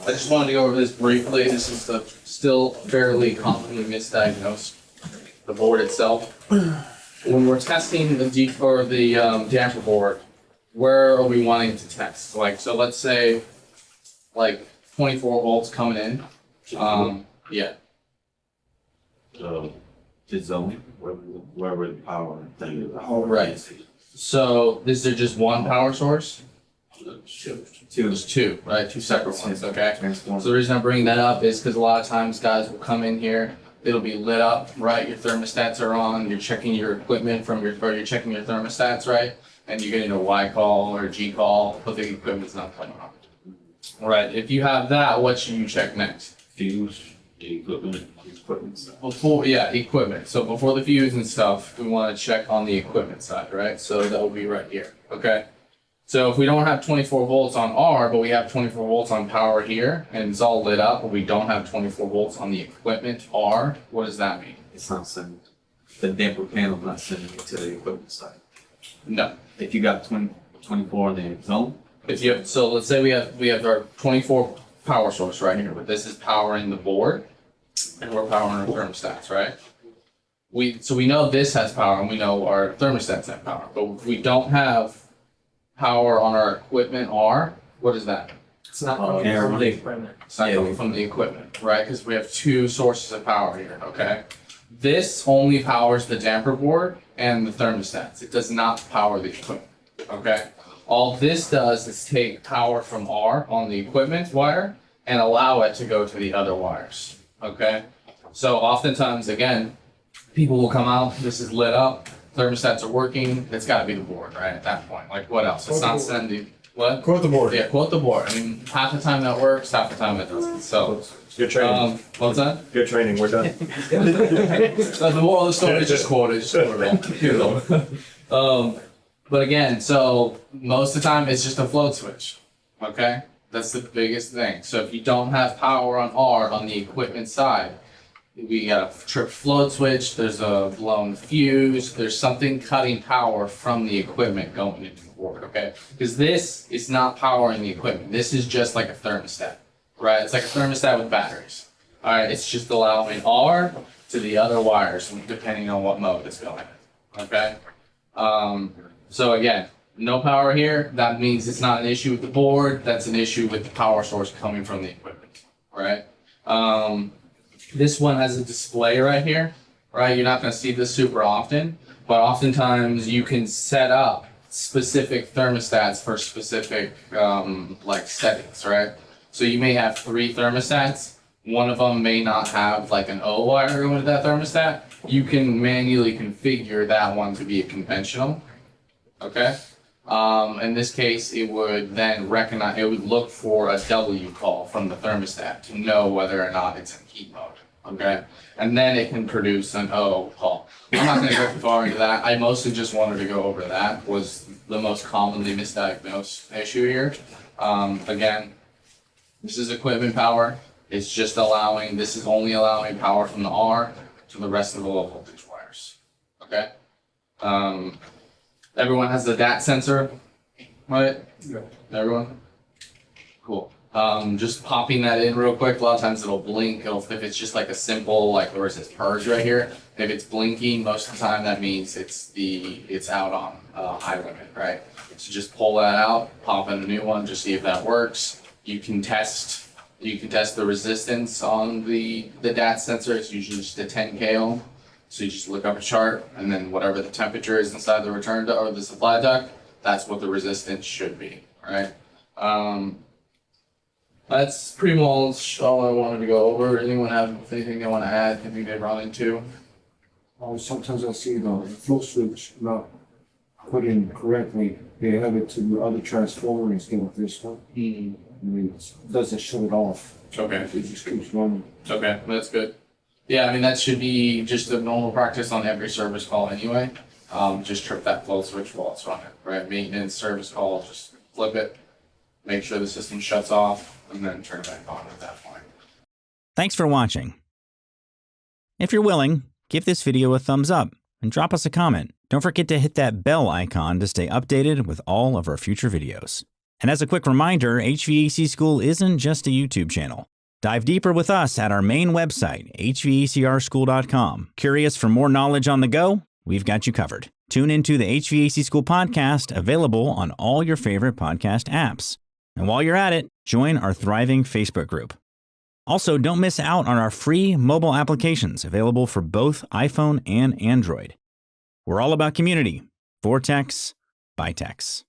I just wanted to go over this briefly. This is still fairly commonly misdiagnosed, the board itself. When we're testing the damper board, where are we wanting to test? Like, so let's say like 24 volts coming in. Yeah. The zone, wherever the power thing is. Right. So is there just one power source? There's two, right? Two separate ones, okay? So the reason I'm bringing that up is because a lot of times guys will come in here, it'll be lit up, right? Your thermostats are on, you're checking your equipment or you're checking your thermostats, right? And you get into a Y call or a G call, but the equipment's not playing on. Right, if you have that, what should you check next? Fuse, the equipment. Equipment. So before the fuse and stuff, we want to check on the equipment side, right? So that will be right here, okay? So if we don't have 24 volts on R, but we have 24 volts on power here, and it's all lit up, but we don't have 24 volts on the equipment R, what does that mean? It's not sending, the damper panel's not sending it to the equipment side. No. If you got 24 on the zone. So let's say we have our 24 power source right here, but this is powering the board, and we're powering our thermostats, right? So we know this has power, and we know our thermostats have power, but if we don't have power on our equipment R, what is that? It's not coming from the equipment. It's not coming from the equipment, right? Because we have two sources of power here, okay? This only powers the damper board and the thermostats. It does not power the equipment, okay? All this does is take power from R on the equipment wire and allow it to go to the other wires, okay? So oftentimes, again, people will come out, this is lit up, thermostats are working, it's gotta be the board, right, at that point. Like, what else? It's not sending, what? Quote the board. Yeah, quote the board. I mean, half the time that works, half the time it doesn't, so. Good training. What's that? Good training. We're done. So the moral of the story is just quote it. But again, so most of the time it's just a float switch, okay? That's the biggest thing. So if you don't have power on R on the equipment side, we got a tripped float switch, there's a blown fuse, there's something cutting power from the equipment going into the board, okay? Because this is not powering the equipment. This is just like a thermostat, right? It's like a thermostat with batteries. All right, it's just allowing R to the other wires depending on what mode it's going in, okay? So again, no power here, that means it's not an issue with the board, that's an issue with the power source coming from the equipment, right? This one has a display right here, right? You're not gonna see this super often, but oftentimes you can set up specific thermostats for specific like settings, right? So you may have 3 thermostats, one of them may not have like an O wire going to that thermostat. You can manually configure that one to be a conventional. Okay. In this case, it would then recognize, it would look for a W call from the thermostat to know whether or not it's in heat mode. Okay. And then it can produce an O call. I'm not going to go too far into that. I mostly just wanted to go over that. Was the most commonly misdiagnosed issue here. Again, this is equipment power. It's just allowing, this is only allowing power from the R to the rest of the low voltage wires. Okay. Everyone has the DAT sensor, right? Yeah. Everyone? Cool. Just popping that in real quick. A lot of times it'll blink. If it's just like a simple, like where it says purge right here, if it's blinking, most of the time that means it's out on high limit, right? So just pull that out, pop in a new one, just see if that works. You can test the resistance on the DAT sensor. It's usually just a 10K ohm. So you just look up a chart, and then whatever the temperature is inside the return duct or the supply duct, that's what the resistance should be, right? That's pretty much all I wanted to go over. Anyone have anything they want to add? Anything they run into? Sometimes I see the flow switch not put in correctly. They have it to the other transformer instead of this one. I mean, it doesn't shut it off. Okay. It just keeps running. Okay, that's good. Yeah, I mean, that should be just a normal practice on every service call anyway. Just trip that flow switch while it's running, right? Maintenance, service call, just flip it, make sure the system shuts off, and then turn it back on at that point. Thanks for watching. If you're willing, give this video a thumbs up and drop us a comment. Don't forget to hit that bell icon to stay updated with all of our future videos. And as a quick reminder, HVAC School isn't just a YouTube channel. Dive deeper with us at our main website, hvacrschool.com. Curious for more knowledge on the go? We've got you covered. Tune into the HVAC School podcast, available on all your favorite podcast apps. And while you're at it, join our thriving Facebook group. Also, don't miss out on our free mobile applications available for both iPhone and Android. We're all about community. For techs, by techs.